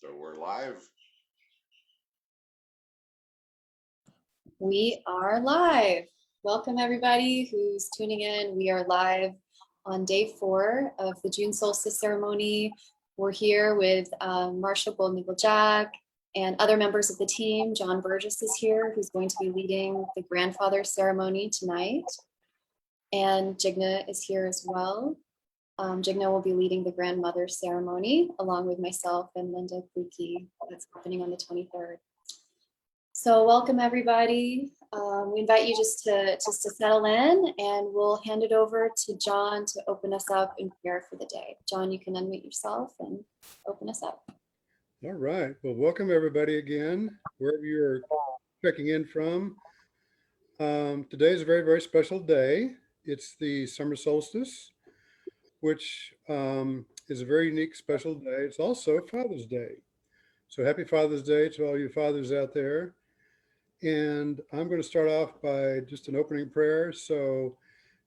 So we're live. We are live. Welcome everybody who's tuning in. We are live on day 4 of the June solstice ceremony. We're here with Marshall Golden Eagle Jack and other members of the team. John Burgess is here, who's going to be leading the grandfather ceremony tonight. And Jigna is here as well. Jigna will be leading the grandmother ceremony along with myself and Linda Kluke. That's happening on the 23rd. So welcome everybody. We invite you just to settle in, and we'll hand it over to John to open us up in prayer for the day. John, you can unmute yourself and open us up. All right. Well, welcome everybody again, wherever you're checking in from. Today is a very, very special day. It's the summer solstice, which is a very unique, special day. It's also Father's Day. So happy Father's Day to all you fathers out there. And I'm going to start off by just an opening prayer. So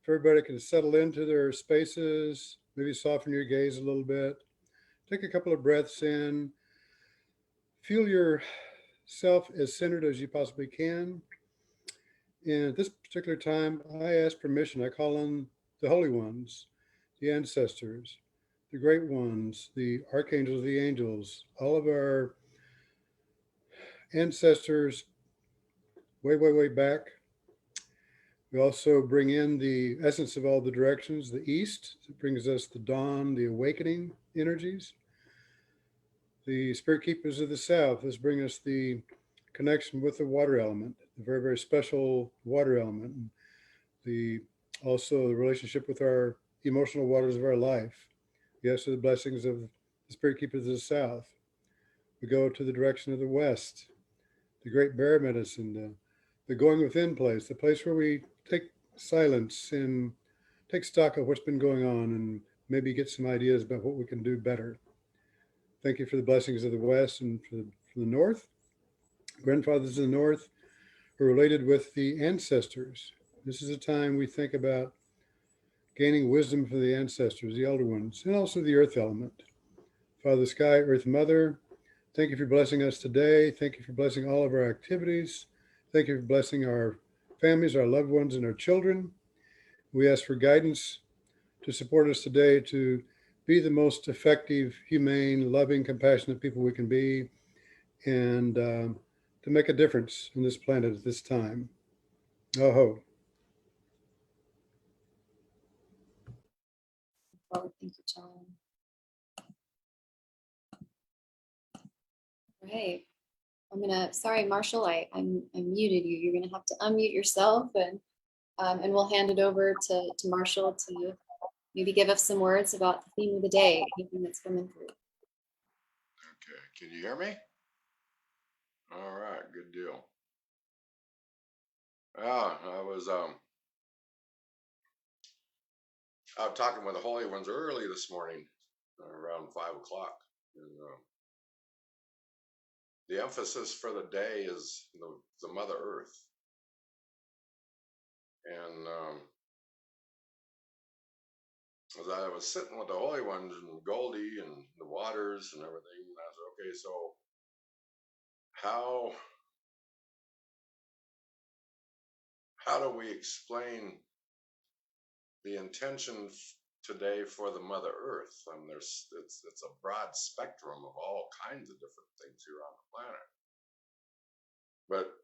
if everybody can settle into their spaces, maybe soften your gaze a little bit, take a couple of breaths in, feel yourself as centered as you possibly can. And at this particular time, I ask permission. I call on the holy ones, the ancestors, the great ones, the archangels, the angels, all of our ancestors way, way, way back. We also bring in the essence of all the directions, the east, that brings us the dawn, the awakening energies. The spirit keepers of the south, this brings us the connection with the water element, the very, very special water element. Also the relationship with our emotional waters of our life. Yes, to the blessings of the spirit keepers of the south. We go to the direction of the west, the great bear medicine, the going within place, the place where we take silence and take stock of what's been going on and maybe get some ideas about what we can do better. Thank you for the blessings of the west and for the north. Grandfathers of the north are related with the ancestors. This is a time we think about gaining wisdom from the ancestors, the elder ones, and also the earth element. Father Sky, Earth Mother, thank you for blessing us today. Thank you for blessing all of our activities. Thank you for blessing our families, our loved ones, and our children. We ask for guidance to support us today to be the most effective, humane, loving, compassionate people we can be, and to make a difference in this planet at this time. Aho. Oh, thank you, John. All right. Sorry, Marshall, I muted you. You're gonna have to unmute yourself, and we'll hand it over to Marshall to maybe give us some words about the theme of the day, anything that's coming through. Okay, can you hear me? All right, good deal. I was out talking with the holy ones early this morning, around 5 o'clock, and the emphasis for the day is the Mother Earth, and as I was sitting with the holy ones and Goldie and the waters and everything, and I said, okay, so how do we explain the intention today for the Mother Earth? It's a broad spectrum of all kinds of different things here on the planet. But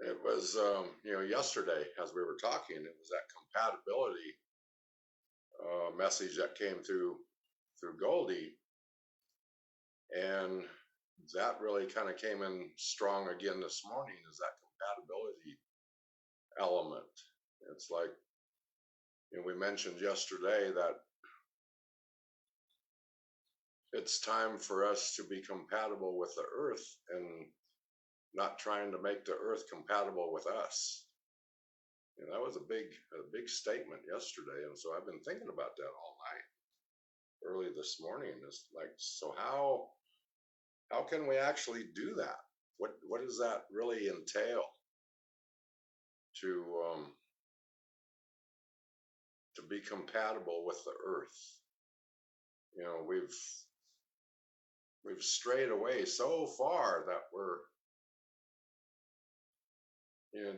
it was, yesterday as we were talking, it was that compatibility message that came through Goldie, and that really kind of came in strong again this morning. Is that compatibility element? It's like, we mentioned yesterday that it's time for us to be compatible with the earth and not trying to make the earth compatible with us. And that was a big statement yesterday. And so I've been thinking about that all night, early this morning. Is like, so how can we actually do that? What does that really entail to be compatible with the earth? we've strayed away so far that we're, you know,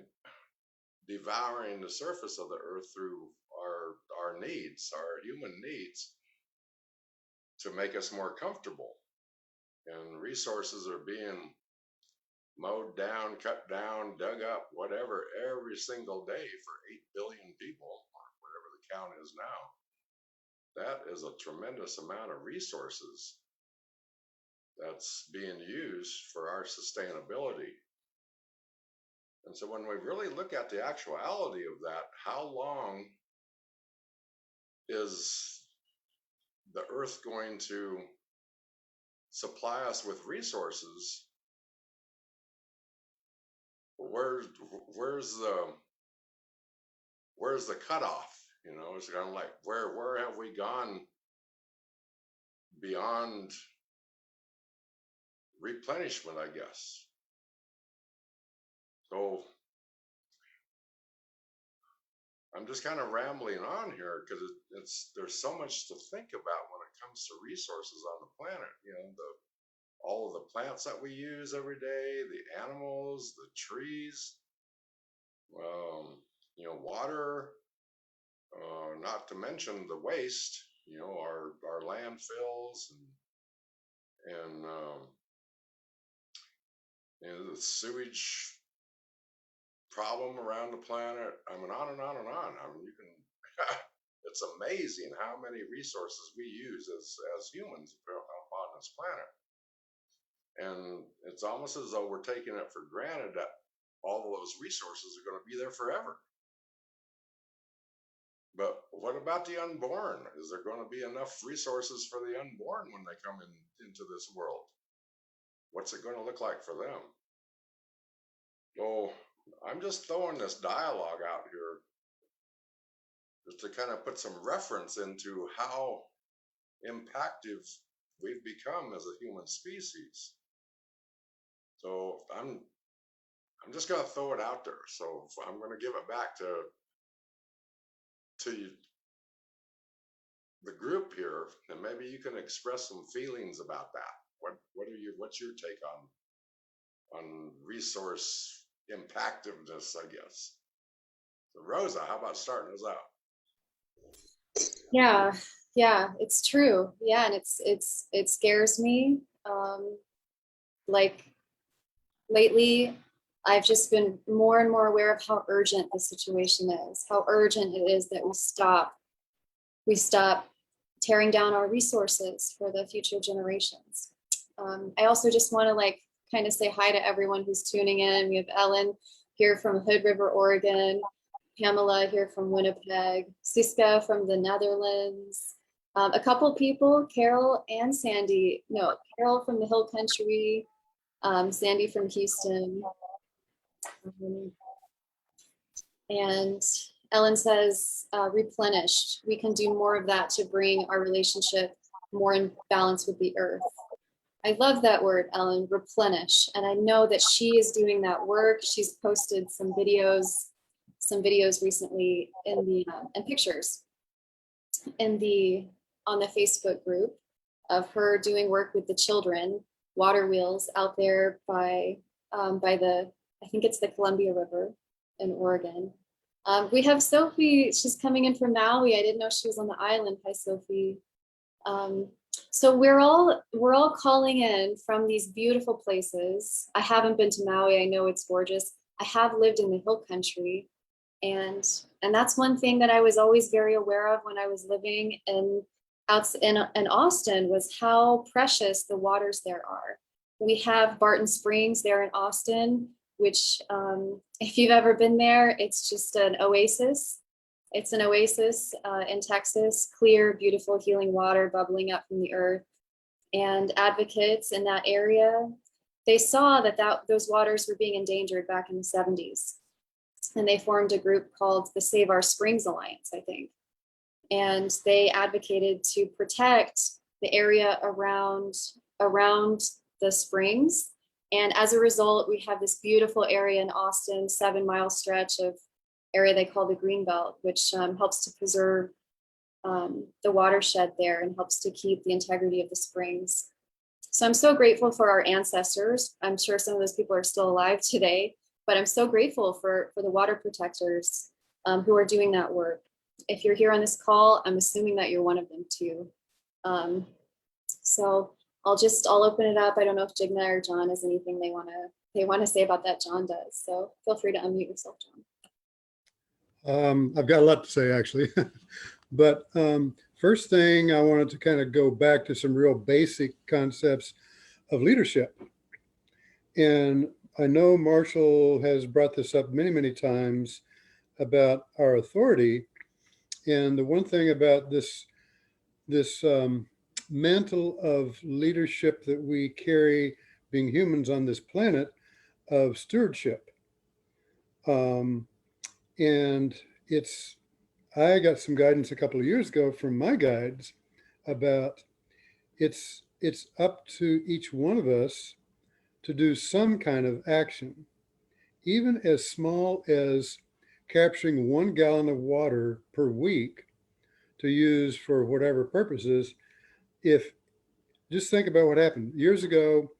devouring the surface of the earth through our needs, our human needs, to make us more comfortable. And resources are being mowed down, cut down, dug up, whatever, every single day for 8 billion people, or whatever the count is now. That is a tremendous amount of resources that's being used for our sustainability. And so when we really look at the actuality of that, how long is the earth going to supply us with resources? Where's the cutoff? You know, it's kind of like where have we gone beyond replenishment, I guess. So I'm just kind of rambling on here because there's so much to think about when it comes to resources on the planet. You know, all of the plants that we use every day, the animals, the trees, you know, water, not to mention the waste. You know, our landfills and you know, the sewage problem around the planet. I mean, on and on and on. I mean, you can. It's amazing how many resources we use as humans upon this planet, and it's almost as though we're taking it for granted that all of those resources are going to be there forever. But what about the unborn? Is there going to be enough resources for the unborn when they come into this world? What's it going to look like for them? Oh, I'm just throwing this dialogue out here just to kind of put some reference into how impactive we've become as a human species. So I'm just going to throw it out there. So I'm going to give it back to the group here, and maybe you can express some feelings about that. What's your take on resource impactiveness, I guess? So Rosa, how about starting us out? Yeah, it's true. Yeah, and it scares me. Like lately, I've just been more and more aware of how urgent the situation is, how urgent it is that we stop tearing down our resources for the future generations. I also just want to like kind of say hi to everyone who's tuning in. We have Ellen here from Hood River, Oregon, Pamela here from Winnipeg, Siska from the Netherlands, a couple people, Carol and Sandy, no, Carol from the Hill Country, Sandy from Houston. And Ellen says, replenished. We can do more of that to bring our relationship more in balance with the earth. I love that word, Ellen, replenish. And I know that she is doing that work. She's posted some videos recently in the and pictures on the Facebook group of her doing work with the children, water wheels out there by the, I think it's the Columbia River in Oregon. We have Sophie, she's coming in from Maui. I didn't know she was on the island. Hi, Sophie. So we're all calling in from these beautiful places. I haven't been to Maui. I know it's gorgeous. I have lived in the Hill Country, and that's one thing that I was always very aware of when I was living in Austin, was how precious the waters there are. We have Barton Springs there in Austin, which if you've ever been there, it's just an oasis. It's an oasis in Texas, clear, beautiful, healing water bubbling up from the earth. And advocates in that area, they saw that those waters were being endangered back in the 70s. And they formed a group called the Save Our Springs Alliance, I think. And they advocated to protect the area around the springs. And as a result, we have this beautiful area in Austin, 7-mile stretch of area they call the Greenbelt, which helps to preserve the watershed there and helps to keep the integrity of the springs. So I'm so grateful for our ancestors. I'm sure some of those people are still alive today, but I'm so grateful for the water protectors who are doing that work. If you're here on this call, I'm assuming that you're one of them too. So I'll open it up. I don't know if Jigna or John has anything they want to say about that. John does. So feel free to unmute yourself, John. I've got a lot to say actually, but first thing I wanted to kind of go back to some real basic concepts of leadership. And I know Marshall has brought this up many, many times about our authority. And the one thing about this mantle of leadership that we carry being humans on this planet of stewardship. And I got some guidance a couple of years ago from my guides about it's up to each one of us to do some kind of action, even as small as capturing 1 gallon of water per week to use for whatever purposes. If just think about what happened years ago,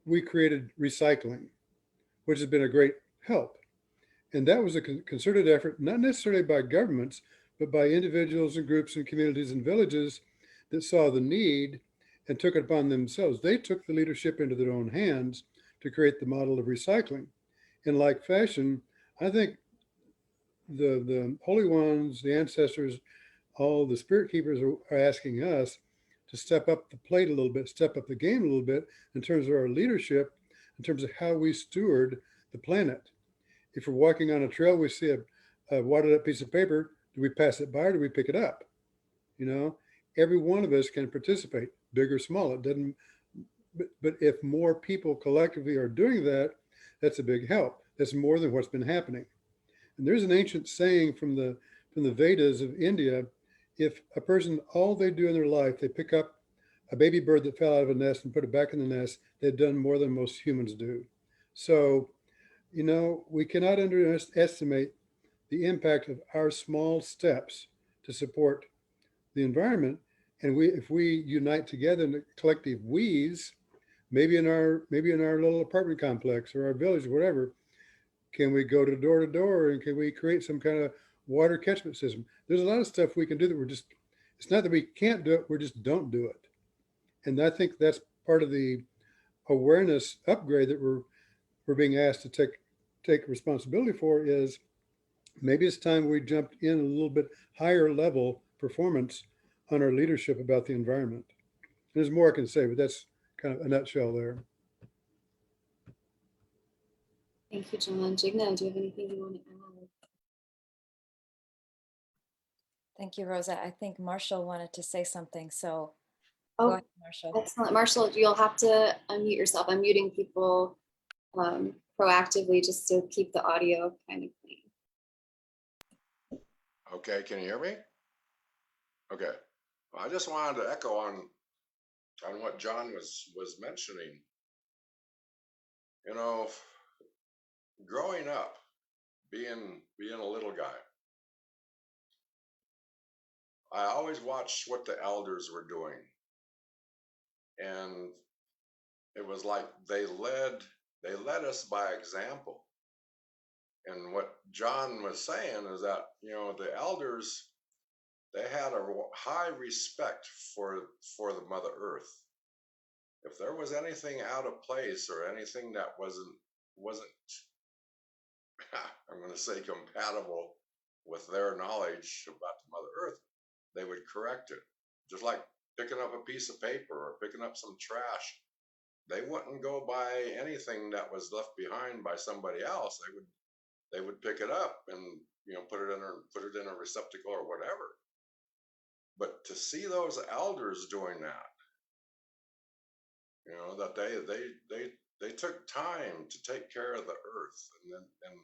we created recycling, which has been a great help. And that was a concerted effort, not necessarily by governments, but by individuals and groups and communities and villages that saw the need and took it upon themselves. They took the leadership into their own hands to create the model of recycling. In like fashion, I think the holy ones, the ancestors, all the spirit keepers are asking us to step up the plate a little bit, step up the game a little bit in terms of our leadership, in terms of how we steward the planet. If we're walking on a trail, we see a wadded up piece of paper, do we pass it by or do we pick it up? You know, every one of us can participate, big or small. It doesn't, but if more people collectively are doing that, that's a big help. That's more than what's been happening. And there's an ancient saying from the Vedas of India, if a person, all they do in their life, they pick up a baby bird that fell out of a nest and put it back in the nest, they've done more than most humans do. So, you know, we cannot underestimate the impact of our small steps to support the environment. And if we unite together in a collective we's, maybe in our little apartment complex or our village, or whatever, can we go to door and can we create some kind of water catchment system? There's a lot of stuff we can do that it's not that we can't do it, we just don't do it. And I think that's part of the awareness upgrade that we're being asked to take responsibility for. Is maybe it's time we jumped in a little bit higher level performance on our leadership about the environment. There's more I can say, but that's kind of a nutshell there. Thank you, John. Jigna, do you have anything you want to add? Thank you, Rosa. I think Marshall wanted to say something, so Oh, go ahead, Marshall. excellent. Marshall, you'll have to unmute yourself. I'm muting people proactively just to keep the audio kind of clean. Okay, can you hear me? Okay. Well, I just wanted to echo on what John was mentioning. You know, growing up, being a little guy, I always watched what the elders were doing. And it was like they led us by example. And what John was saying is that, you know, the elders, they had a high respect for the Mother Earth. If there was anything out of place or anything that wasn't I'm going to say compatible with their knowledge about the Mother Earth, they would correct it. Just like picking up a piece of paper or picking up some trash. They wouldn't go by anything that was left behind by somebody else. They would pick it up and, you know, put it in a receptacle or whatever. But to see those elders doing that, you know, that they took time to take care of the earth, and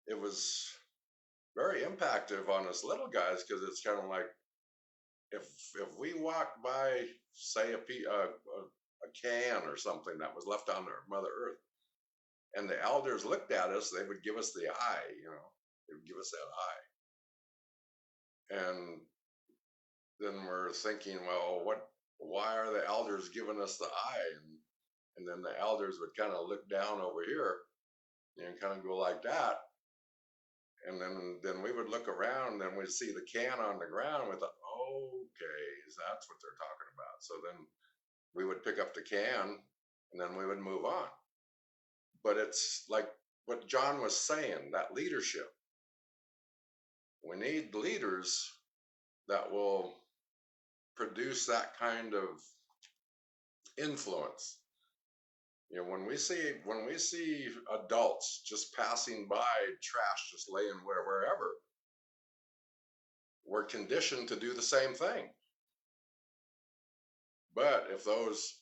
it was very impactful on us little guys, because it's kind of like if we walked by, say, a can or something that was left on our Mother Earth, and the elders looked at us, they would give us the eye, you know, they would give us that eye. And then we're thinking, well, why are the elders giving us the eye? And then the elders would kind of look down over here and kind of go like that. And then we would look around and we'd see the can on the ground. We thought, okay, that's what they're talking about. So then we would pick up the can and then we would move on. But it's like what John was saying, that leadership. We need leaders that will produce that kind of influence. You know, when we see adults just passing by, trash just laying wherever, we're conditioned to do the same thing. But if those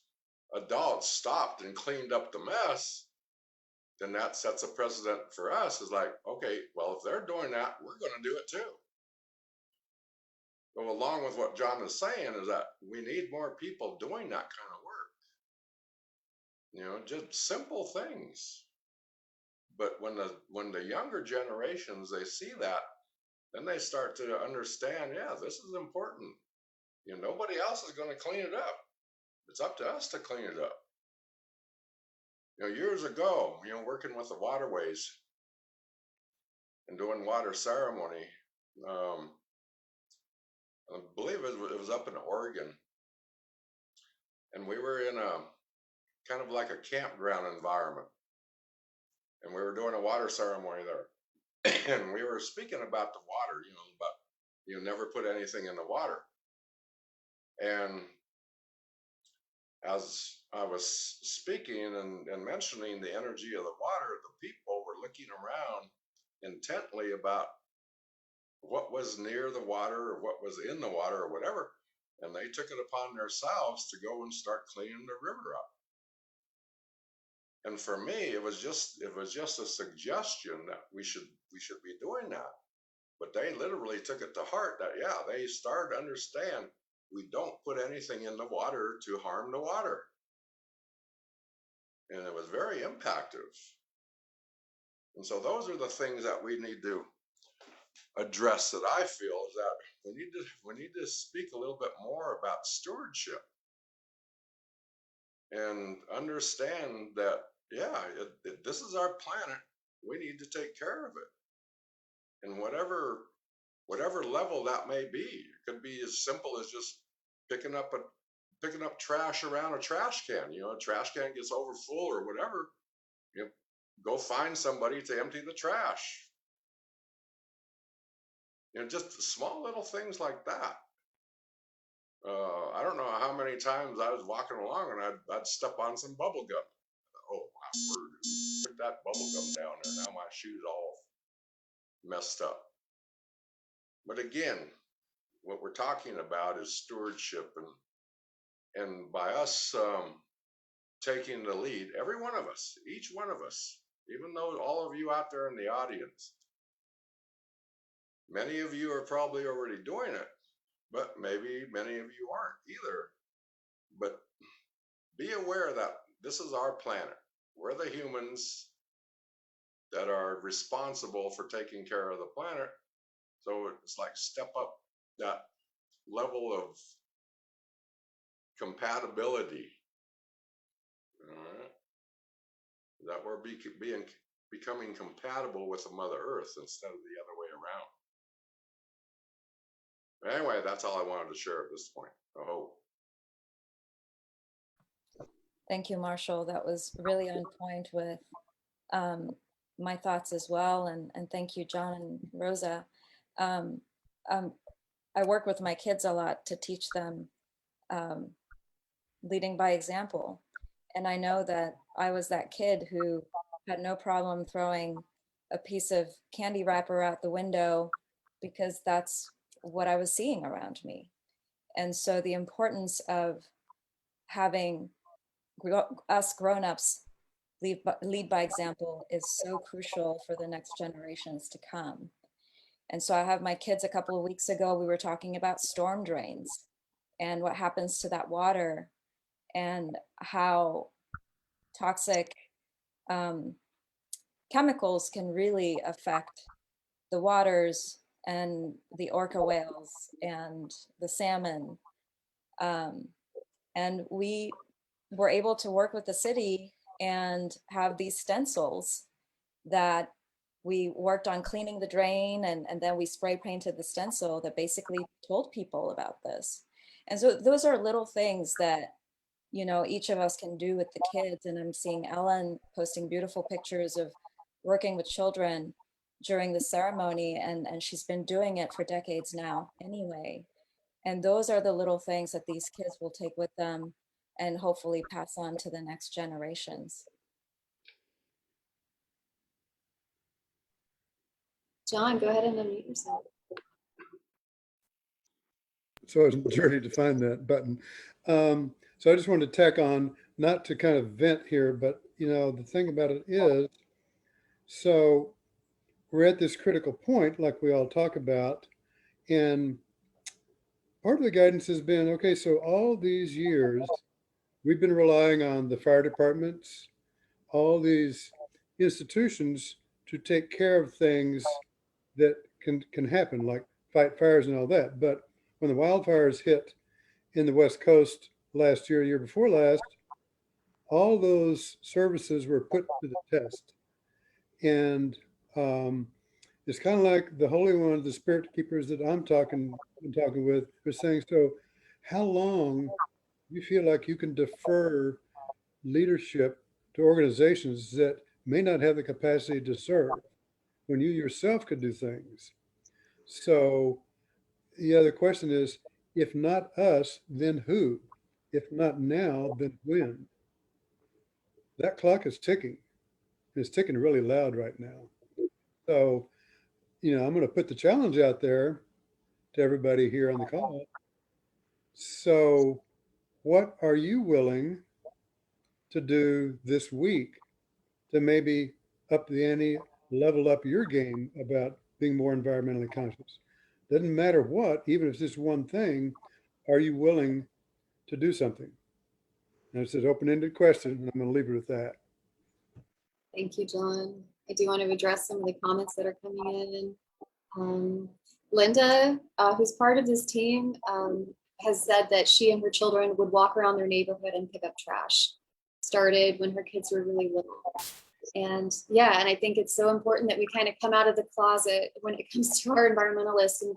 adults stopped and cleaned up the mess, then that sets a precedent for us. Is like, okay, well, if they're doing that, we're going to do it too. So along with what John is saying is that we need more people doing that kind of work. You know, just simple things. But when the younger generations, they see that, then they start to understand, yeah, this is important. You know, nobody else is going to clean it up. It's up to us to clean it up. You know, years ago, you know, working with the waterways and doing water ceremony, I believe it was up in Oregon, and we were in a kind of like a campground environment, and we were doing a water ceremony there, and we were speaking about the water, you know, about you never put anything in the water. And as I was speaking and mentioning the energy of the water, the people were looking around intently about what was near the water or what was in the water or whatever, and they took it upon themselves to go and start cleaning the river up. And for me, it was just a suggestion that we should be doing that. But they literally took it to heart that, yeah, they started to understand we don't put anything in the water to harm the water. And it was very impactful. And so those are the things that we need to address, that I feel is that we need to speak a little bit more about stewardship and understand that, yeah, this is our planet. We need to take care of it. And whatever level that may be, it could be as simple as just picking up trash around a trash can. You know, a trash can gets over full or whatever, you know, go find somebody to empty the trash. You know, just small little things like that. I don't know how many times I was walking along and I'd step on some bubble gum. Oh my word! Put that bubble gum down there. Now my shoes all messed up. But again, what we're talking about is stewardship, and by us taking the lead, every one of us, each one of us, even though all of you out there in the audience, many of you are probably already doing it, but maybe many of you aren't either. But be aware that this is our planet. We're the humans that are responsible for taking care of the planet. So it's like step up that level of compatibility. All right? That we're becoming compatible with the Mother Earth instead of the other way around. Anyway, that's all I wanted to share at this point. I hope. Thank you, Marshall. That was really on point with my thoughts as well. And thank you, John and Rosa. I work with my kids a lot to teach them leading by example. And I know that I was that kid who had no problem throwing a piece of candy wrapper out the window because that's what I was seeing around me. And so the importance of having us grown-ups lead by example is so crucial for the next generations to come. And so I have my kids, a couple of weeks ago, we were talking about storm drains and what happens to that water and how toxic chemicals can really affect the waters and the orca whales and the salmon. And we were able to work with the city and have these stencils that we worked on cleaning the drain, and then we spray painted the stencil that basically told people about this. And so those are little things that, you know, each of us can do with the kids. And I'm seeing Ellen posting beautiful pictures of working with children during the ceremony, and she's been doing it for decades now anyway. And those are the little things that these kids will take with them and hopefully pass on to the next generations. John, go ahead and unmute yourself. So I was journey to find that button. So I just wanted to tack on, not to kind of vent here, but you know, the thing about it is, so we're at this critical point, like we all talk about, and part of the guidance has been, okay, so all these years, we've been relying on the fire departments, all these institutions to take care of things that can happen, like fight fires and all that. But when the wildfires hit in the West Coast last year, year before last, all those services were put to the test. And it's kind of like the Holy One, the Spirit Keepers that I'm talking with, are saying, so how long do you feel like you can defer leadership to organizations that may not have the capacity to serve when you yourself could do things? So yeah, the question is, if not us, then who? If not now, then when? That clock is ticking. It's ticking really loud right now. So, you know, I'm going to put the challenge out there to everybody here on the call. So, what are you willing to do this week to maybe up the ante, level up your game about being more environmentally conscious? Doesn't matter what, even if it's just one thing, are you willing to do something? And it's an open-ended question, and I'm going to leave it with that. Thank you, John. I do want to address some of the comments that are coming in. Linda, who's part of this team, has said that she and her children would walk around their neighborhood and pick up trash. Started when her kids were really little. And yeah, and I think it's so important that we kind of come out of the closet when it comes to our environmentalism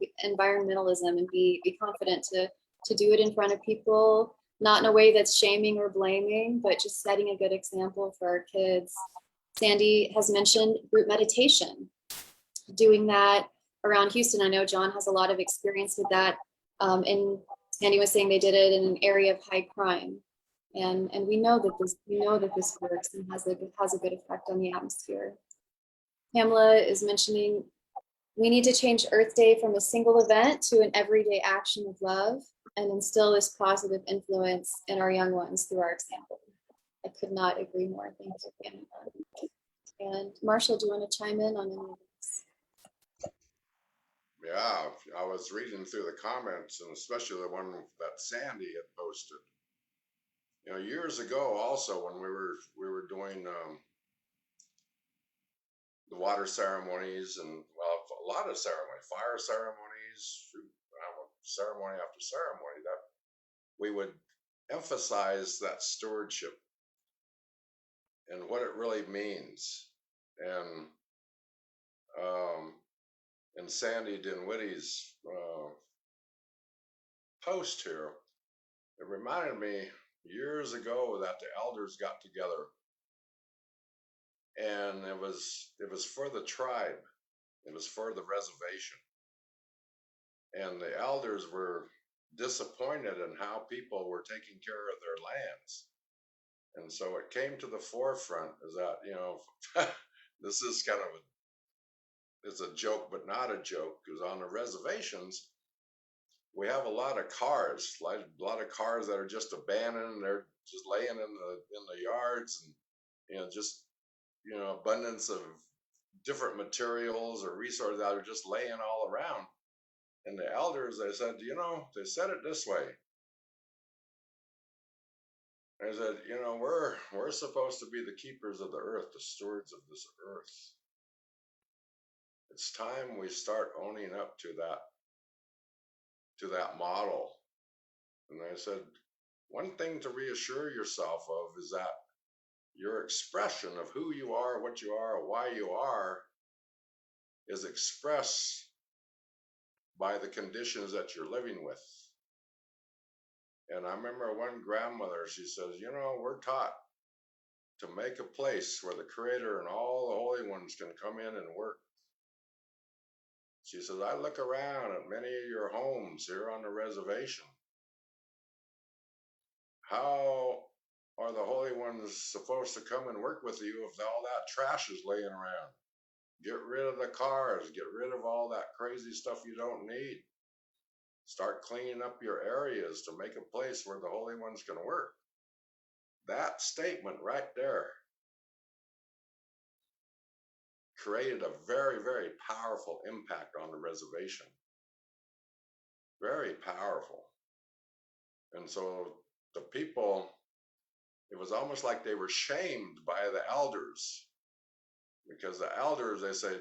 and be confident to do it in front of people, not in a way that's shaming or blaming, but just setting a good example for our kids. Sandy has mentioned group meditation, doing that around Houston. I know John has a lot of experience with that. And Sandy was saying they did it in an area of high crime. And we know that this works and has a good effect on the atmosphere. Pamela is mentioning we need to change Earth Day from a single event to an everyday action of love and instill this positive influence in our young ones through our example. I could not agree more. Thank you, Pamela. And Marshall, do you want to chime in on any of this? Yeah, I was reading through the comments, and especially the one that Sandy had posted. You know, years ago, also when we were doing the water ceremonies and a lot of ceremonies, fire ceremonies, ceremony after ceremony, that we would emphasize that stewardship and what it really means. And in Sandy Dinwiddie's post here, it reminded me years ago that the elders got together, and it was for the tribe, it was for the reservation, and the elders were disappointed in how people were taking care of their lands. And so it came to the forefront is that, you know, this is kind of it's a joke, but not a joke, because on the reservations, we have a lot of cars, like a lot of cars that are just abandoned. They're just laying in the yards, and you know, just you know, abundance of different materials or resources that are just laying all around. And the elders, they said, you know, they said it this way. They said, you know, we're supposed to be the keepers of the earth, the stewards of this earth. It's time we start owning up to that model. And I said, one thing to reassure yourself of is that your expression of who you are, what you are, why you are, is expressed by the conditions that you're living with. And I remember one grandmother, she says, you know, we're taught to make a place where the Creator and all the holy ones can come in and work. She says, I look around at many of your homes here on the reservation. How are the holy ones supposed to come and work with you if all that trash is laying around? Get rid of the cars, get rid of all that crazy stuff you don't need. Start cleaning up your areas to make a place where the holy ones can work. That statement right there created a very, very powerful impact on the reservation. Very powerful. And so the people, it was almost like they were shamed by the elders, because the elders, they said,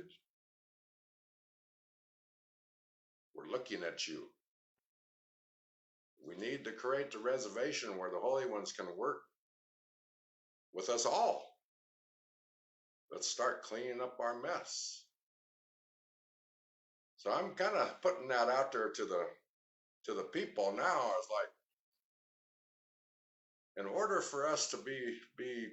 we're looking at you. We need to create the reservation where the holy ones can work with us all. Let's start cleaning up our mess. So I'm kind of putting that out there to the people now. It's like, in order for us to be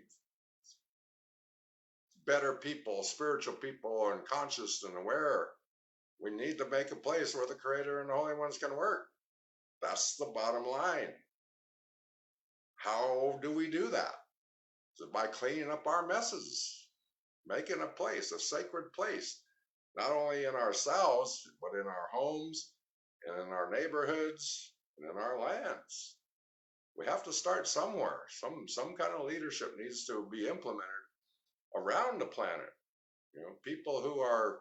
better people, spiritual people, and conscious and aware, we need to make a place where the Creator and the holy ones can work. That's the bottom line. How do we do that? So by cleaning up our messes, making a place, a sacred place, not only in ourselves, but in our homes and in our neighborhoods and in our lands. We have to start somewhere. Some kind of leadership needs to be implemented around the planet. You know, people who are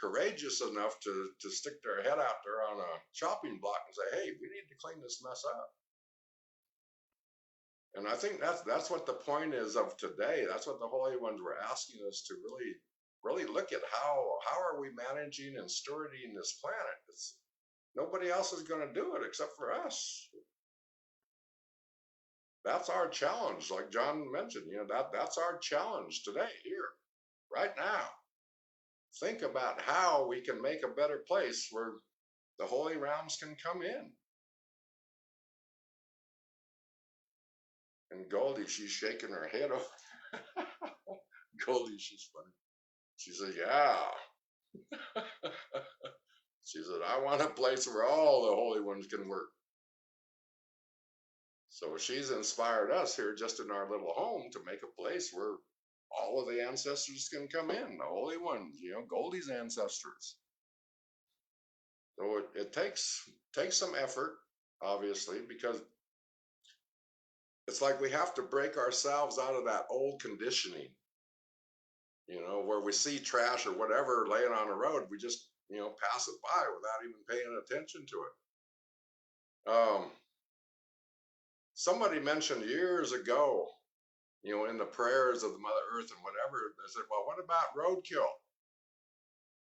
courageous enough to stick their head out there on a chopping block and say, hey, we need to clean this mess up. And I think that's what the point is of today. That's what the holy ones were asking us to really look at. How are we managing and stewarding this planet? Nobody else is going to do it except for us. That's our challenge, like John mentioned. You know, that's our challenge today, here, right now. Think about how we can make a better place where the holy realms can come in. And Goldie, she's shaking her head over. Goldie, she's funny. She said, yeah. She said, I want a place where all the holy ones can work. So she's inspired us here just in our little home to make a place where all of the ancestors can come in, the holy ones, you know, Goldie's ancestors. So it takes some effort, obviously, because it's like we have to break ourselves out of that old conditioning, you know, where we see trash or whatever laying on the road, we just, you know, pass it by without even paying attention to it. Somebody mentioned years ago, you know, in the prayers of the Mother Earth and whatever, they said, well, what about roadkill?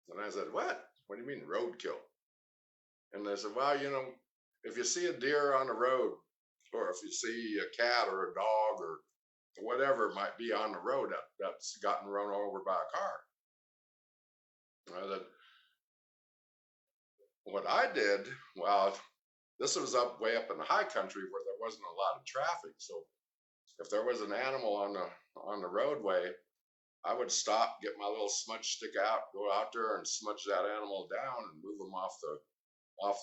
And I said, what? What do you mean roadkill? And they said, well, you know, if you see a deer on the road, or if you see a cat or a dog or whatever might be on the road that's gotten run over by a car. What I did, well, this was way up in the high country where there wasn't a lot of traffic. So if there was an animal on the roadway, I would stop, get my little smudge stick out, go out there and smudge that animal down and move them off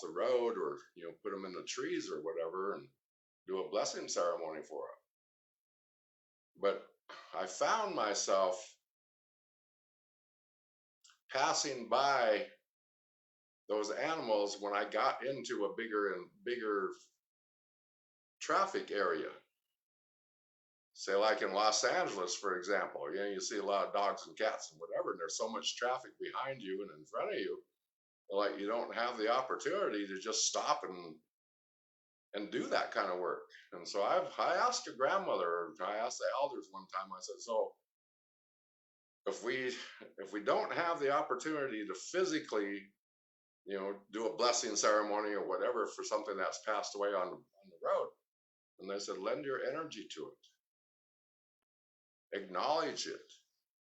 the road, or, you know, put them in the trees or whatever, and do a blessing ceremony for them. But I found myself passing by those animals when I got into a bigger and bigger traffic area. Say, like in Los Angeles, for example, you know, you see a lot of dogs and cats and whatever, and there's so much traffic behind you and in front of you, like you don't have the opportunity to just stop and do that kind of work. And so I asked a grandmother, I asked the elders one time, I said, so if we don't have the opportunity to physically, you know, do a blessing ceremony or whatever for something that's passed away on the road, And they said, lend your energy to it. Acknowledge it.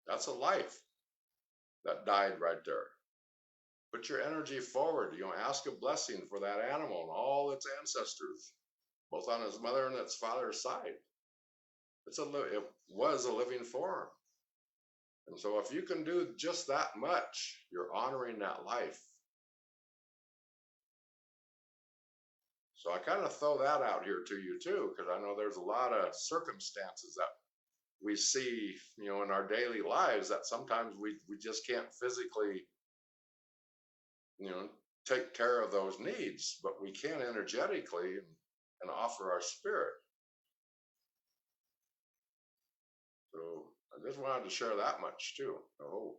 That's a life that died right there. Put your energy forward. Ask a blessing for that animal and all its ancestors, both on its mother and its father's side. It was a living form. And so if you can do just that much, you're honoring that life. So I kind of throw that out here to you too, because I know there's a lot of circumstances that we see, in our daily lives that sometimes we just can't physically, take care of those needs, but we can energetically and offer our spirit. So I just wanted to share that much too. Oh.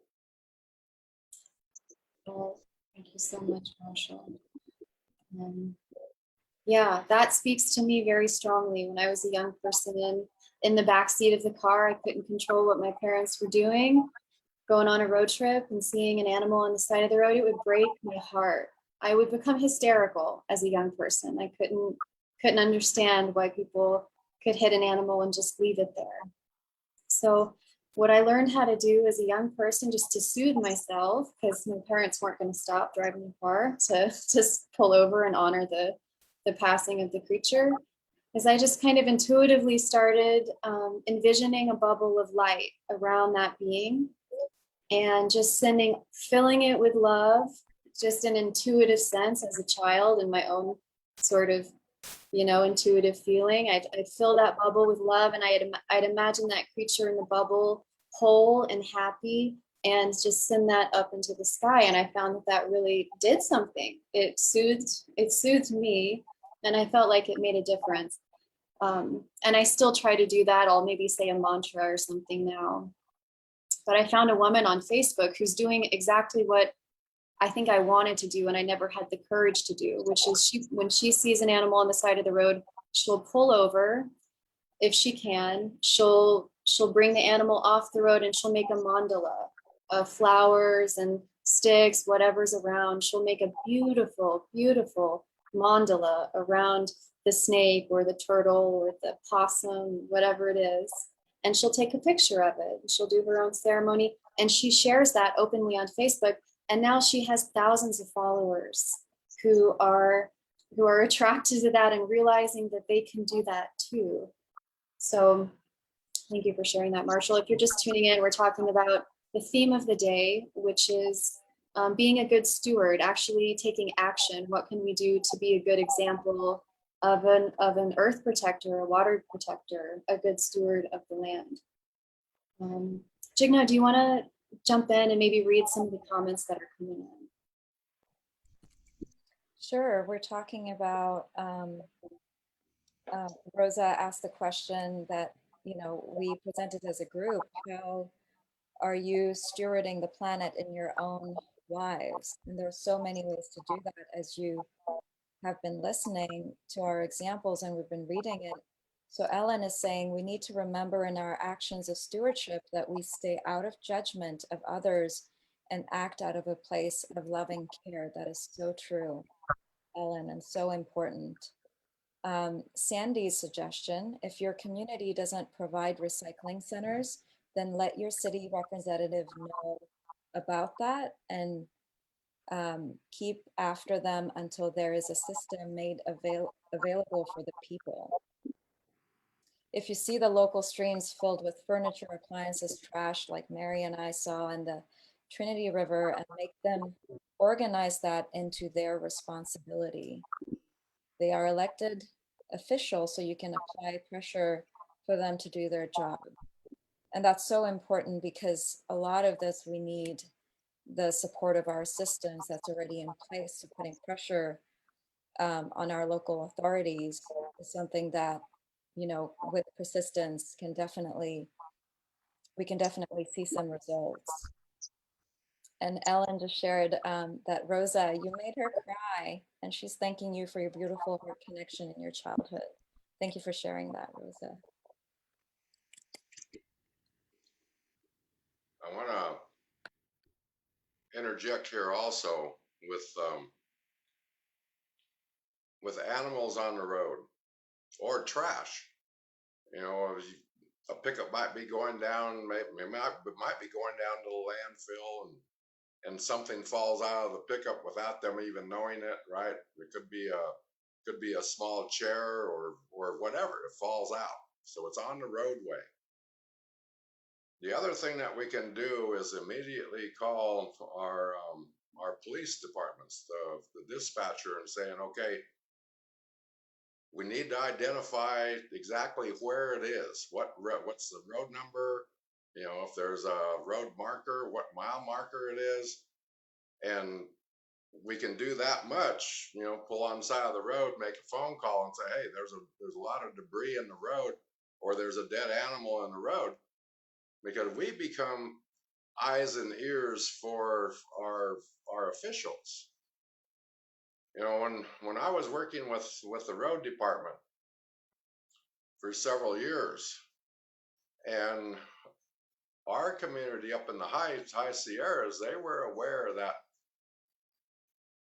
Well, thank you so much, Marshall. Yeah, that speaks to me very strongly. When I was a young person in the back seat of the car, I couldn't control what my parents were doing. Going on a road trip and seeing an animal on the side of the road, it would break my heart. I would become hysterical as a young person. I couldn't understand why people could hit an animal and just leave it there. So what I learned how to do as a young person, just to soothe myself, because my parents weren't going to stop driving the car to just pull over and honor the passing of the creature, is I just kind of intuitively started envisioning a bubble of light around that being and just filling it with love, just an intuitive sense as a child and my own sort of, intuitive feeling. I'd fill that bubble with love, and I'd imagine that creature in the bubble whole and happy, and just send that up into the sky. And I found that really did something. It soothed me, and I felt like it made a difference. And I still try to do that. I'll maybe say a mantra or something now. But I found a woman on Facebook who's doing exactly what I think I wanted to do and I never had the courage to do, which is when she sees an animal on the side of the road, she'll pull over. If she can, she'll bring the animal off the road and she'll make a mandala of flowers and sticks, whatever's around. She'll make a beautiful, beautiful mandala around the snake or the turtle or the possum, whatever it is. And she'll take a picture of it. She'll do her own ceremony. And she shares that openly on Facebook. And now she has thousands of followers who are attracted to that and realizing that they can do that too. So thank you for sharing that, Marshall. If you're just tuning in, we're talking about the theme of the day, which is being a good steward, actually taking action. What can we do to be a good example of an earth protector, a water protector, a good steward of the land? Jigna, do you want to jump in and maybe read some of the comments that are coming in? Sure. We're talking about, Rosa asked the question that, we presented as a group. How are you stewarding the planet in your own lives? And there's so many ways to do that, as you have been listening to our examples and we've been reading it. So Ellen is saying we need to remember in our actions of stewardship that we stay out of judgment of others and act out of a place of loving care. That is so true, Ellen, and so important. Sandy's suggestion, if your community doesn't provide recycling centers, then let your city representative know about that and keep after them until there is a system made available for the people. If you see the local streams filled with furniture, appliances, trash, like Mary and I saw in the Trinity River, and make them organize that into their responsibility. They are elected officials, so you can apply pressure for them to do their job. And that's so important because a lot of this, we need the support of our systems that's already in place. So putting pressure on our local authorities is something that, with persistence we can definitely see some results. And Ellen just shared that Rosa, you made her cry, and she's thanking you for your beautiful heart connection in your childhood. Thank you for sharing that, Rosa. I want to interject here also with animals on the road. or trash. You know, a pickup might be going down, might be going down to the landfill, and something falls out of the pickup without them even knowing it, right? It could be a small chair or whatever. It falls out, so it's on the roadway. The other thing that we can do is immediately call our police departments, the dispatcher, and saying, okay, we need to identify exactly where it is. What's the road number? You know, if there's a road marker, what mile marker it is, and we can do that much. You know, pull on the side of the road, make a phone call, and say, hey, there's a lot of debris in the road, or there's a dead animal in the road, because we become eyes and ears for our officials. You know, when I was working with the road department for several years, and our community up in the high Sierras, they were aware that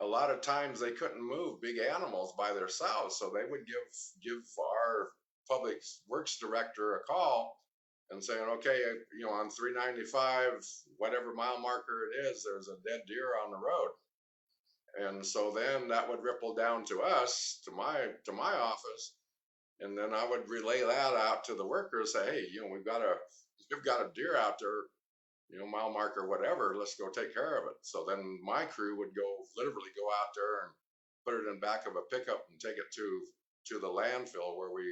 a lot of times they couldn't move big animals by themselves, so they would give our public works director a call and saying, okay, you know, on 395, whatever mile marker it is, there's a dead deer on the road. And so then that would ripple down to us, to my office, and then I would relay that out to the workers, say, hey, you know, we've got a deer out there, you know, mile marker, whatever, let's go take care of it. So then my crew would literally go out there and put it in back of a pickup and take it to the landfill where we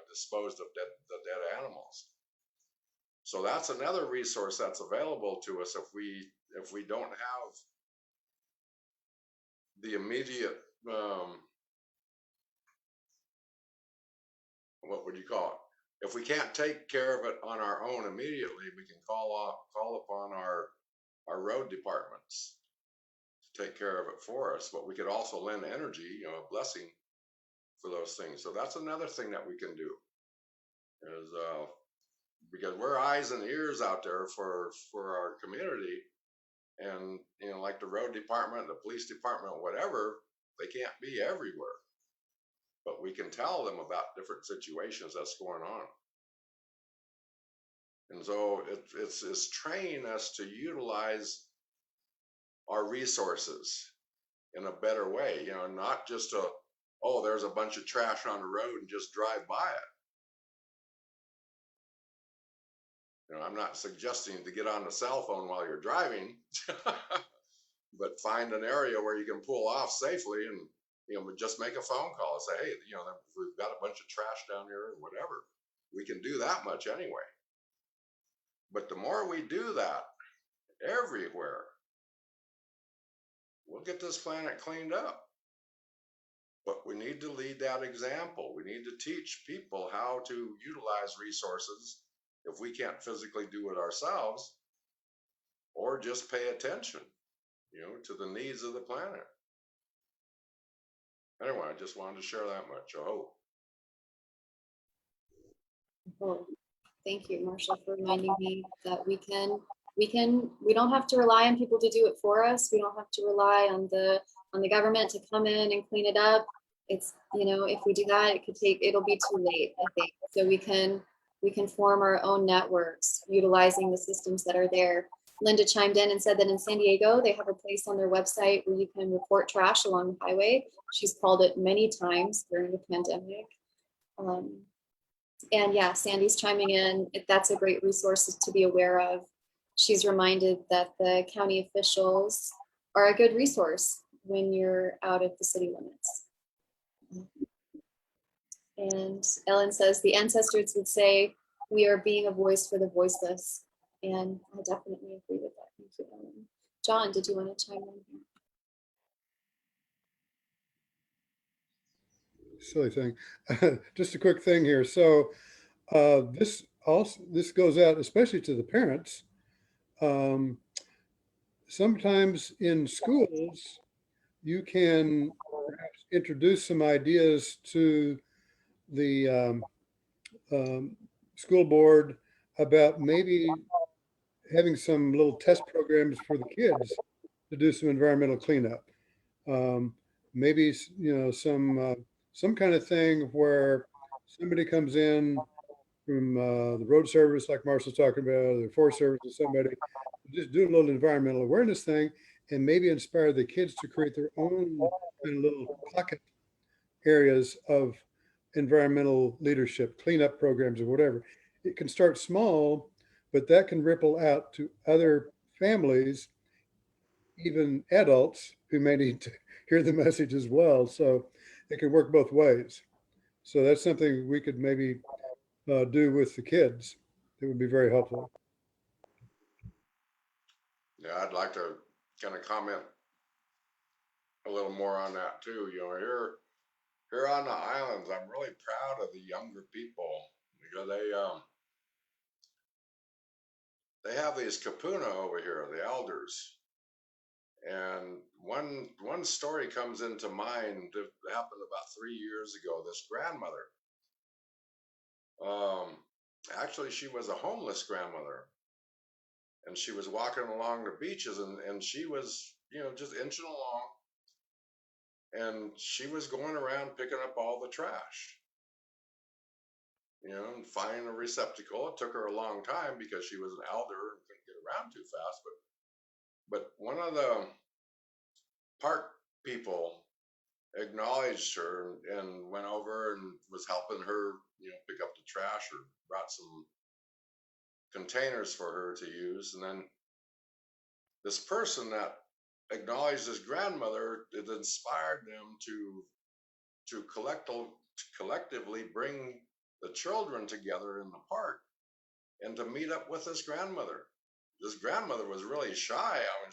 disposed of the dead animals. So that's another resource that's available to us if we don't have the immediate what would you call it? If we can't take care of it on our own immediately, we can call upon our road departments to take care of it for us. But we could also lend energy, you know, a blessing for those things. So that's another thing that we can do, is because we're eyes and ears out there for our community. And, you know, like the road department, the police department, whatever, they can't be everywhere, but we can tell them about different situations that's going on. And so it's training us to utilize our resources in a better way, you know, not just oh, there's a bunch of trash on the road and just drive by it. You know, I'm not suggesting to get on the cell phone while you're driving, but find an area where you can pull off safely and, you know, just make a phone call and say, hey, you know, we've got a bunch of trash down here or whatever. We can do that much anyway. But the more we do that everywhere, we'll get this planet cleaned up. But we need to lead that example. We need to teach people how to utilize resources if we can't physically do it ourselves, or just pay attention, you know, to the needs of the planet. Anyway, I just wanted to share that much. I hope. Well, thank you, Marshall, for reminding me that we don't have to rely on people to do it for us. We don't have to rely on the government to come in and clean it up. It's, you know, if we do that, it'll be too late, I think. So we can form our own networks utilizing the systems that are there. Linda chimed in and said that in San Diego, they have a place on their website where you can report trash along the highway. She's called it many times during the pandemic. And yeah, Sandy's chiming in. That's a great resource to be aware of. She's reminded that the county officials are a good resource when you're out of the city limits. And Ellen says the ancestors would say, we are being a voice for the voiceless. And I definitely agree with that. Thank you, Ellen. John, did you want to chime in here? Silly thing. Just a quick thing here. So this goes out especially to the parents. Sometimes in schools, you can perhaps introduce some ideas to the school board about maybe having some little test programs for the kids to do some environmental cleanup. Maybe, you know, some some kind of thing where somebody comes in from the road service, like Marshall's talking about, or the Forest Service, or somebody, just do a little environmental awareness thing and maybe inspire the kids to create their own kind of little pocket areas of environmental leadership, cleanup programs, or whatever. It can start small, but that can ripple out to other families, even adults who may need to hear the message as well. So it can work both ways. So that's something we could maybe do with the kids. It would be very helpful. Yeah, I'd like to kind of comment a little more on that too. Here on the islands, I'm really proud of the younger people because they have these kapuna over here, the elders. And one story comes into mind that happened about 3 years ago. This grandmother, um, actually, she was a homeless grandmother, and she was walking along the beaches, and she was, just inching along, and she was going around picking up all the trash, and finding a receptacle. It took her a long time because she was an elder and couldn't get around too fast, but one of the park people acknowledged her and went over and was helping her, pick up the trash or brought some containers for her to use. And then this person that acknowledged his grandmother, it inspired them to collectively bring the children together in the park and to meet up with this grandmother. This grandmother was really shy. I mean,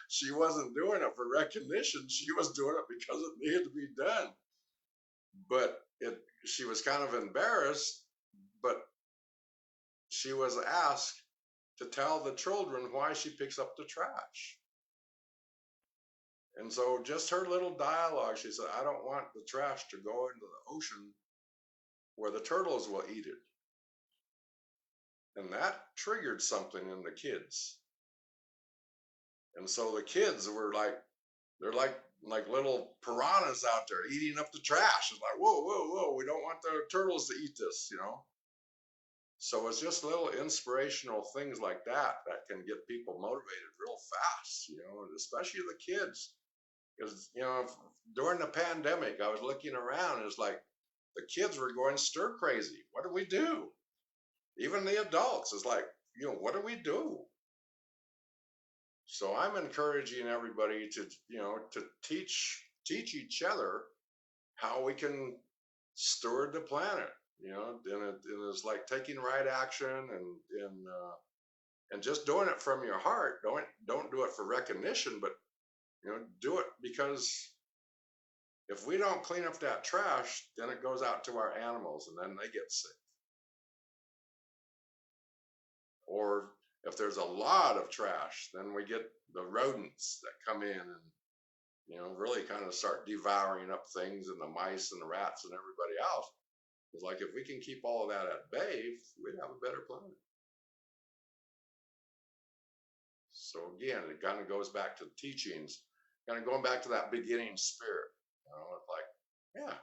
she wasn't doing it for recognition. She was doing it because it needed to be done. But she was kind of embarrassed. But she was asked to tell the children why she picks up the trash. And so, just her little dialogue, she said, "I don't want the trash to go into the ocean where the turtles will eat it." And that triggered something in the kids. And so the kids were like, they're like little piranhas out there eating up the trash. It's like, whoa, whoa, whoa, we don't want the turtles to eat this. So it's just little inspirational things like that can get people motivated real fast, especially the kids. Because, during the pandemic, I was looking around and it's like the kids were going stir crazy. What do we do? Even the adults is like, what do we do? So I'm encouraging everybody to teach each other how we can steward the planet, and it's like taking right action and just doing it from your heart. Don't do it for recognition, but do it because if we don't clean up that trash, then it goes out to our animals and then they get sick. Or if there's a lot of trash, then we get the rodents that come in and really kind of start devouring up things, and the mice and the rats and everybody else. It's like if we can keep all of that at bay, we'd have a better planet. So again, it kind of goes back to teachings, kind of going back to that beginning spirit. It's like, yeah,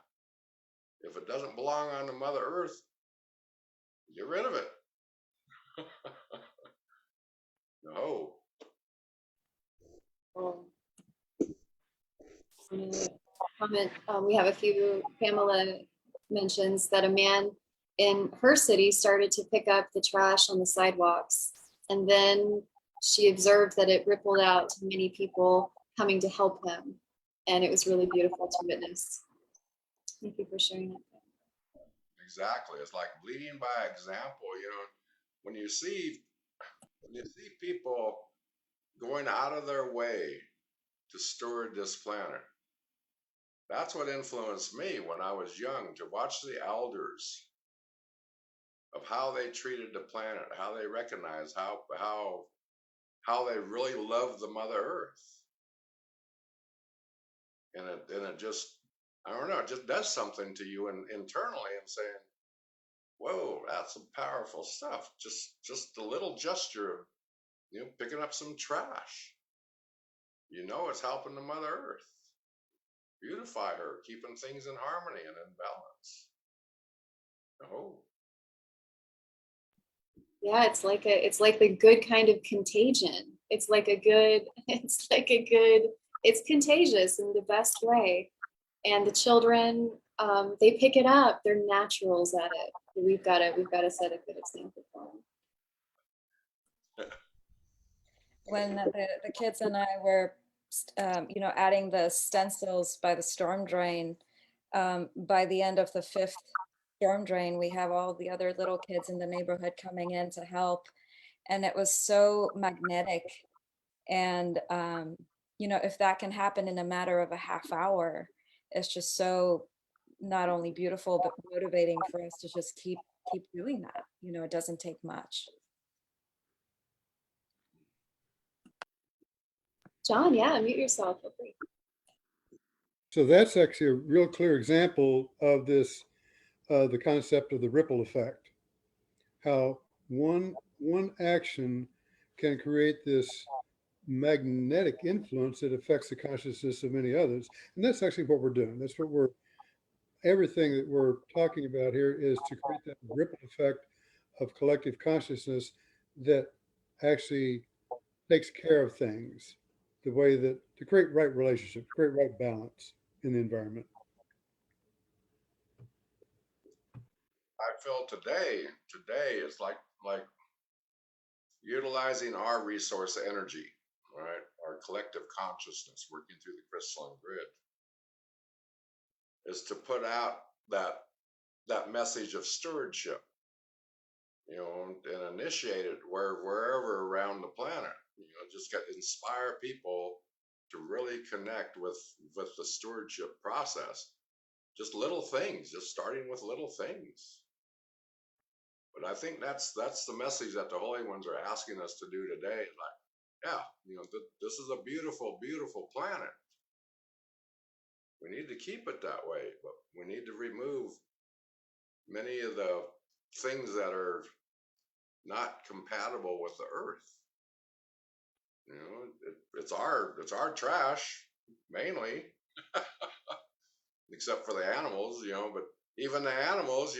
if it doesn't belong on the Mother Earth, get rid of it. No. Comment. We have a few. Pamela mentions that a man in her city started to pick up the trash on the sidewalks, and then she observed that it rippled out to many people coming to help him, and it was really beautiful to witness. Thank you for sharing that. Exactly. It's like leading by example. When you see people going out of their way to steward this planet, that's what influenced me when I was young, to watch the elders of how they treated the planet, how they recognized how they really love the Mother Earth. And it just, I don't know, it just does something to you internally, and saying, whoa, that's some powerful stuff. Just a little gesture of picking up some trash. It's helping the Mother Earth. beautify her, keeping things in harmony and in balance. Oh, Yeah, it's like the good kind of contagion. It's like a good, it's contagious in the best way. And the children, they pick it up. They're naturals at it. We've got to set a good example for them. When the kids and I were, adding the stencils by the storm drain, by the end of the 5th storm drain, we have all the other little kids in the neighborhood coming in to help. And it was so magnetic. And, if that can happen in a matter of a half hour, it's just so not only beautiful, but motivating for us to just keep doing that. It doesn't take much. John, yeah, mute yourself. Feel free. So that's actually a real clear example of this, the concept of the ripple effect. How one action can create this magnetic influence that affects the consciousness of many others. And that's actually what we're doing. That's what everything that we're talking about here is to create that ripple effect of collective consciousness that actually takes care of things the way that to create right relationships, create right balance in the environment. I feel today is like utilizing our resource energy, right? Our collective consciousness working through the crystalline grid is to put out that message of stewardship, and initiate it wherever around the planet. Just inspire people to really connect with the stewardship process. Just little things, just starting with little things. But I think that's the message that the Holy Ones are asking us to do today. Like, yeah, this is a beautiful, beautiful planet. We need to keep it that way, but we need to remove many of the things that are not compatible with the earth. It's our trash mainly, except for the animals, but even the animals,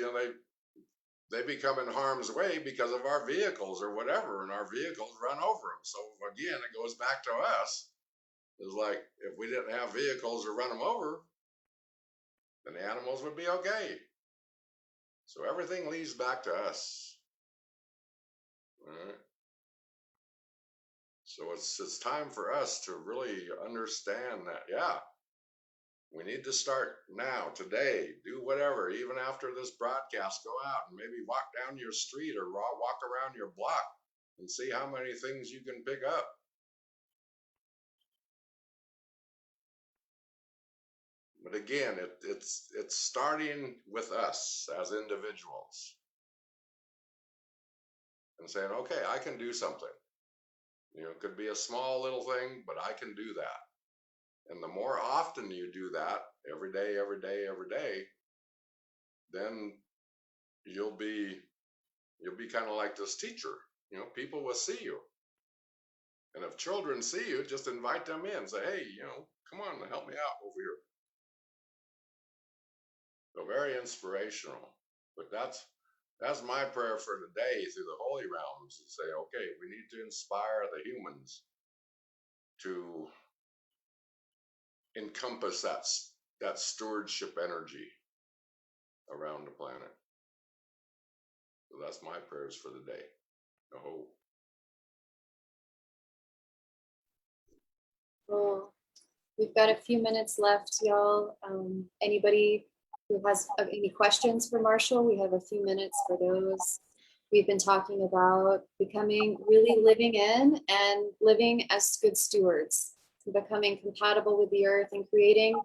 they become in harm's way because of our vehicles or whatever, and our vehicles run over them. So again, it goes back to us. It's like, if we didn't have vehicles to run them over, then the animals would be okay. So everything leads back to us. All right. So it's time for us to really understand that, yeah, we need to start now, today, do whatever, even after this broadcast, go out and maybe walk down your street or walk around your block and see how many things you can pick up. But again, it's starting with us as individuals and saying, okay, I can do something. It could be a small little thing, but I can do that. And the more often you do that, every day, then you'll be kind of like this teacher. People will see you. And if children see you, just invite them in. Say, hey, come on, help me out over here. So very inspirational. But that's my prayer for today through the holy realms, to say, okay, we need to inspire the humans to encompass that stewardship energy around the planet. So that's my prayers for the day. I hope. Well, we've got a few minutes left, y'all. Anybody who has any questions for Marshall, we have a few minutes for those. We've been talking about really living in and living as good stewards, becoming compatible with the earth and creating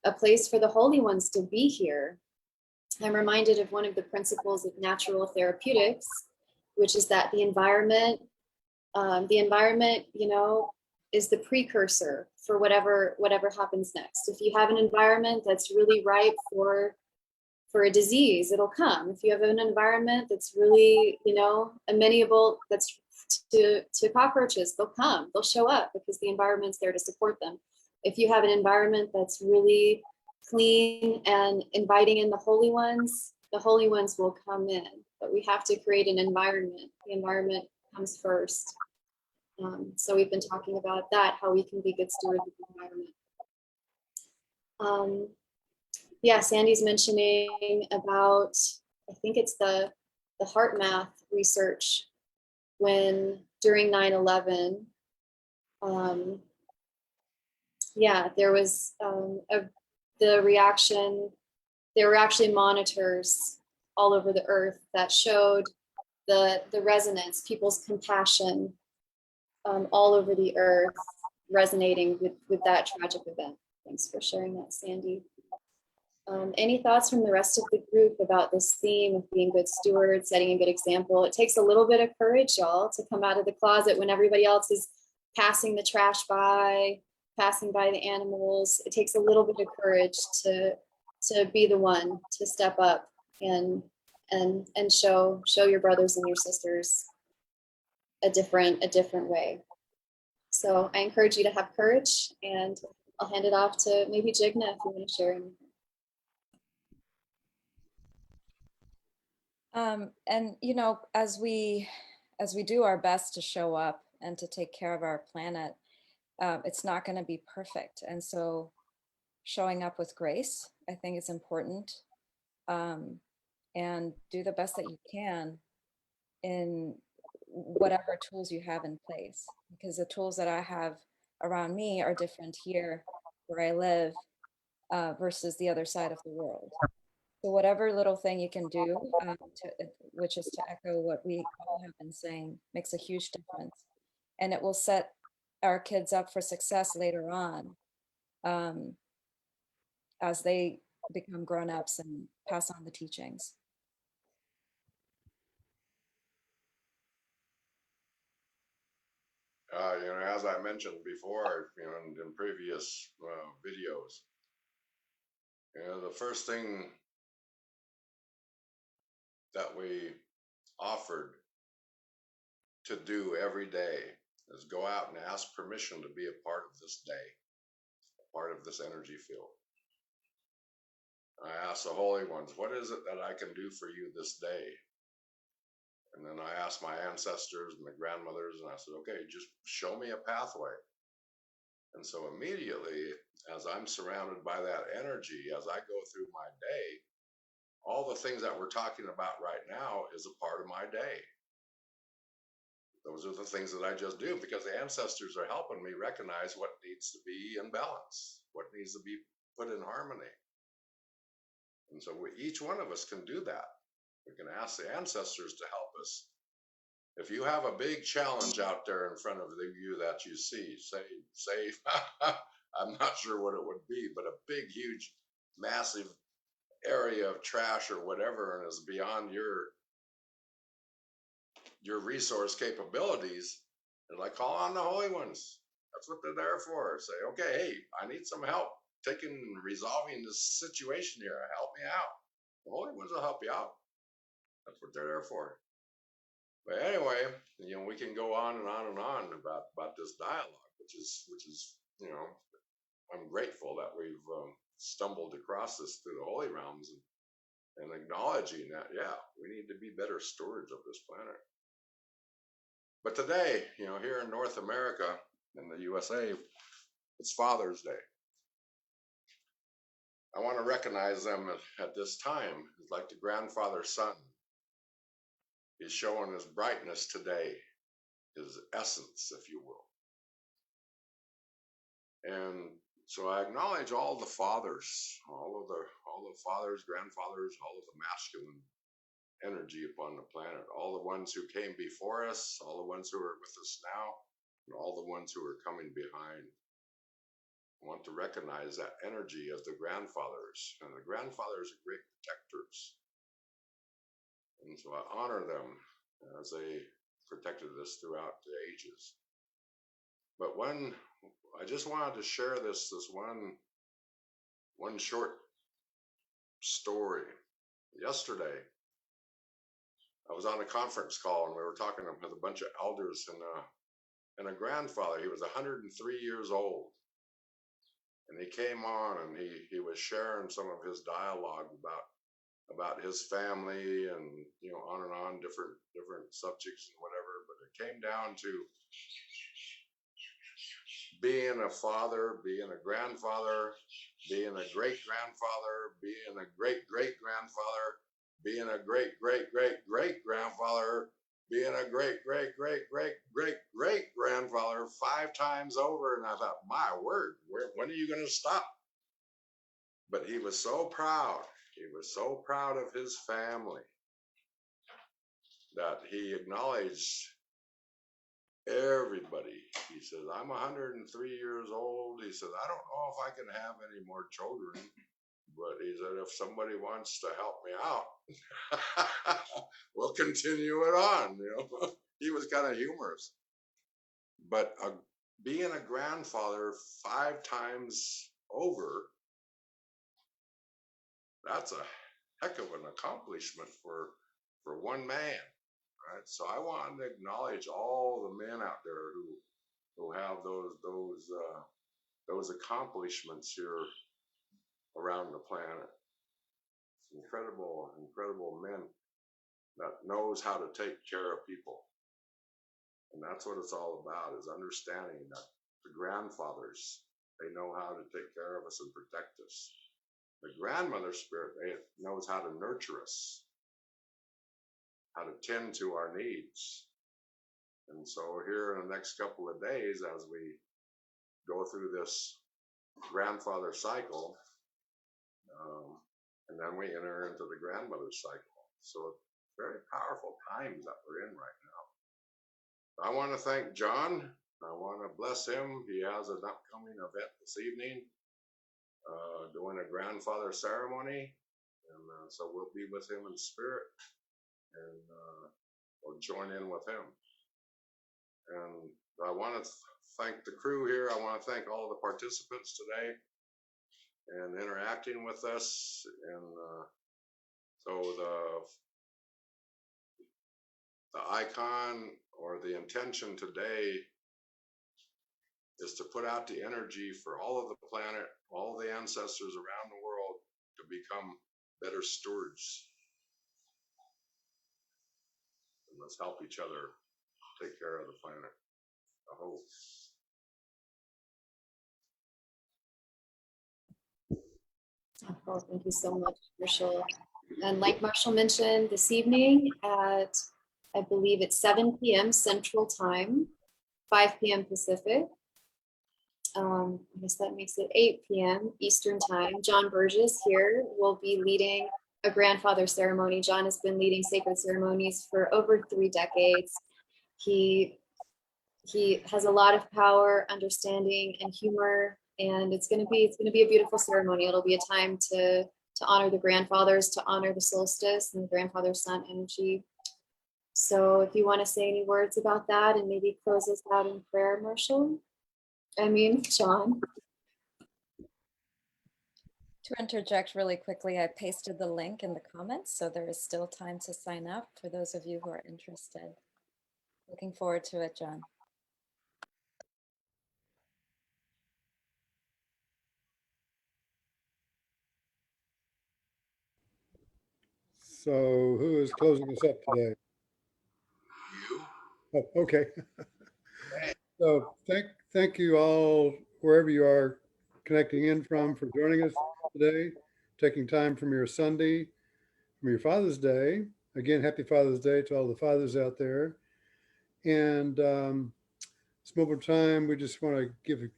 a place for the holy ones to be here. I'm reminded of one of the principles of natural therapeutics, which is that the environment, is the precursor for whatever happens next. If you have an environment that's really ripe for a disease, it'll come. If you have an environment that's really, amenable, that's to cockroaches, they'll come, they'll show up because the environment's there to support them. if you have an environment that's really clean and inviting in the holy ones will come in. But we have to create an environment. The environment comes first. So we've been talking about that, how we can be good stewards of the environment. Yeah, Sandy's mentioning about, I think it's the heart math research when during 9/11, yeah, there was the reaction. There were actually monitors all over the earth that showed the resonance, people's compassion all over the earth resonating with that tragic event. Thanks for sharing that, Sandy. Any thoughts from the rest of the group about this theme of being good stewards, setting a good example? It takes a little bit of courage, y'all, to come out of the closet when everybody else is passing the trash by, passing by the animals. It takes a little bit of courage to be the one to step up and show your brothers and your sisters a different way. So I encourage you to have courage, and I'll hand it off to maybe Jigna if you want to share anything. And you know, as we do our best to show up and to take care of our planet, it's not going to be perfect. And so showing up with grace, I think, is important. And do the best that you can in whatever tools you have in place, because the tools that I have around me are different here where I live versus the other side of the world. So whatever little thing you can do, which is to echo what we all have been saying, makes a huge difference. And it will set our kids up for success later on as they become grown-ups and pass on the teachings. You know, as I mentioned before, you know, in previous videos, you know, the first thing that we offered to do every day is go out and ask permission to be a part of this day, a part of this energy field. I asked the holy ones, what is it that I can do for you this day? And then I asked my ancestors and my grandmothers, and I said, okay, just show me a pathway. And so immediately, as I'm surrounded by that energy, as I go through my day, all the things that we're talking about right now is a part of my day. Those are the things that I just do because the ancestors are helping me recognize what needs to be in balance, what needs to be put in harmony. And so each one of us can do that. We can ask the ancestors to help us. If you have a big challenge out there in front of you that you see, say, I'm not sure what it would be, but a big, huge, massive area of trash or whatever, and is beyond your resource capabilities, and I call on the holy ones. That's what they're there for. Say, okay, hey, I need some help resolving this situation here. Help me out. The holy ones will help you out. That's what they're there for. But anyway, you know, we can go on and on and on about this dialogue, which is, you know, I'm grateful that we've stumbled across this through the holy realms and acknowledging that, yeah, we need to be better stewards of this planet. But today, you know, here in North America, in the USA, it's Father's Day. I want to recognize them at this time. It's like the grandfather sun. He's showing his brightness today, his essence, if you will. And so I acknowledge all the fathers, all the fathers, grandfathers, all of the masculine energy upon the planet, all the ones who came before us, all the ones who are with us now, and all the ones who are coming behind. I want to recognize that energy of the grandfathers, and the grandfathers are great protectors. And so I honor them as they protected us throughout the ages. But I just wanted to share this one short story. Yesterday, I was on a conference call and we were talking with a bunch of elders and a grandfather. He was 103 years old. and he came on and he was sharing some of his dialogue about his family and on different subjects and whatever. But it came down to being a father, being a grandfather, being a great grandfather, being a great great grandfather, being a great great great great grandfather, being a great great great great great great grandfather 5 times over. And I thought, my word, when are you going to stop? But he was so proud. He was so proud of his family that he acknowledged everybody. He says, I'm 103 years old. He says, I don't know if I can have any more children, but he said, if somebody wants to help me out, we'll continue it on. He was kind of humorous. But being a grandfather 5 times over, that's a heck of an accomplishment for one man. Right? So I wanted to acknowledge all the men out there who have those accomplishments here around the planet. Incredible men that knows how to take care of people. And that's what it's all about, is understanding that the grandfathers, they know how to take care of us and protect us. The grandmother spirit, they knows how to nurture us, how to tend to our needs. And so here in the next couple of days, as we go through this grandfather cycle, and then we enter into the grandmother cycle. So very powerful times that we're in right now. I want to thank John. I want to bless him. He has an upcoming event this evening, doing a grandfather ceremony. And so we'll be with him in spirit, and we'll join in with him. And I want to thank the crew here. I want to thank all the participants today and interacting with us. And so the icon or the intention today is to put out the energy for all of the planet, all the ancestors around the world, to become better stewards. And let's help each other take care of the planet. I hope. Oh, thank you so much, Marshall. And like Marshall mentioned, this evening at, I believe it's 7 p.m. Central Time, 5 p.m. Pacific. I guess that makes it 8 p.m. Eastern Time. John Burgess here will be leading a grandfather ceremony. John has been leading sacred ceremonies for over 3 decades. He has a lot of power, understanding, and humor, and it's gonna be a beautiful ceremony. It'll be a time to honor the grandfathers, to honor the solstice and the grandfather sun energy. So if you want to say any words about that and maybe close us out in prayer, Marshall. John. To interject really quickly, I pasted the link in the comments, so there is still time to sign up for those of you who are interested. Looking forward to it, John. So who is closing us up today? You? Oh, okay. So thank you all, wherever you are connecting in from, for joining us today, taking time from your Sunday, from your Father's Day. Again, happy Father's Day to all the fathers out there. And this moment of time, we just want to give a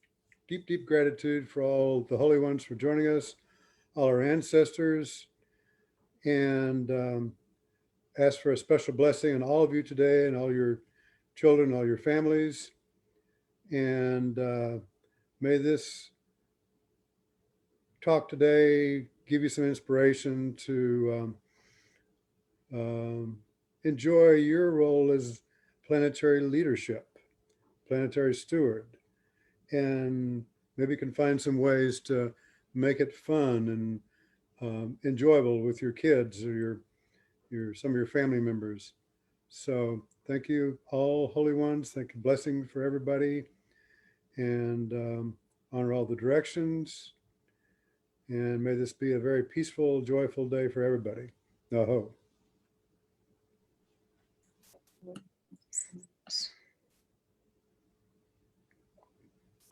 deep gratitude for all the holy ones for joining us, all our ancestors, and ask for a special blessing on all of you today and all your children, all your families. And may this talk today give you some inspiration to enjoy your role as planetary leadership, planetary steward, and maybe you can find some ways to make it fun and enjoyable with your kids or some of your family members. So thank you, all holy ones. Thank you, blessing for everybody. And honor all the directions, and may this be a very peaceful, joyful day for everybody. Aho.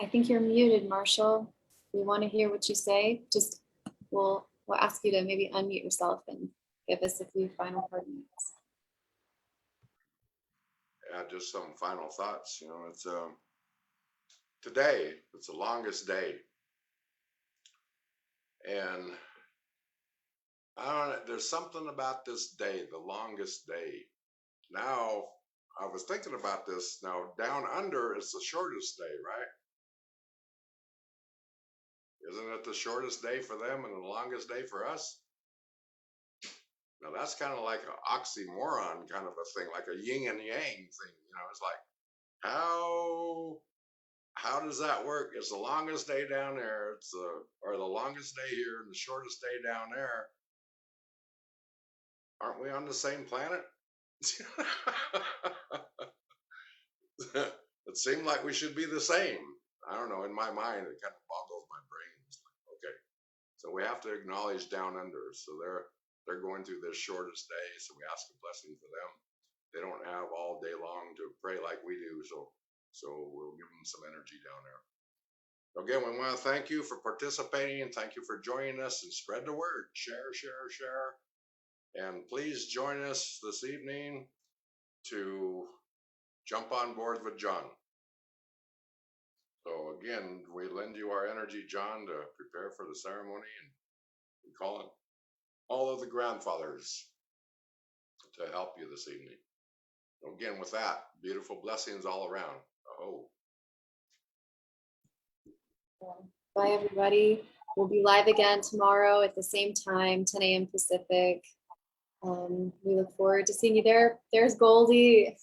I think you're muted, Marshall. We want to hear what you say. Just we'll ask you to maybe unmute yourself and give us a few final parting words. Yeah, just some final thoughts. You know, it's today. It's the longest day, and I don't know. There's something about this day, the longest day. Now, I was thinking about this. Now, down under is the shortest day, right? Isn't it the shortest day for them and the longest day for us? Now, that's kind of like an oxymoron kind of a thing, like a yin and yang thing. You know, it's like, how does that work? It's the longest day down there, or the longest day here and the shortest day down there. Aren't we on the same planet? It seemed like we should be the same. I don't know. In my mind, it kind of boggles my brain. It's like, okay, so we have to acknowledge down under. So they're going through their shortest day. So we ask a blessing for them. They don't have all day long to pray like we do. So we'll give them some energy down there. Again, we want to thank you for participating and thank you for joining us, and spread the word. Share, share, share. And please join us this evening to jump on board with John. So again, we lend you our energy, John, to prepare for the ceremony, and we call it all of the grandfathers to help you this evening. Again, with that, beautiful blessings all around. Oh. Bye, everybody. We'll be live again tomorrow at the same time, 10 a.m. Pacific. We look forward to seeing you there. There's Goldie.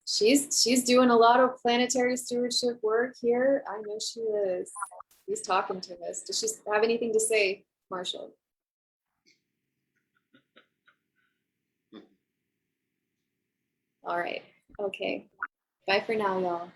She's doing a lot of planetary stewardship work here. I know she is. She's talking to us. Does she have anything to say, Marshall? All right. Okay. Bye for now, y'all.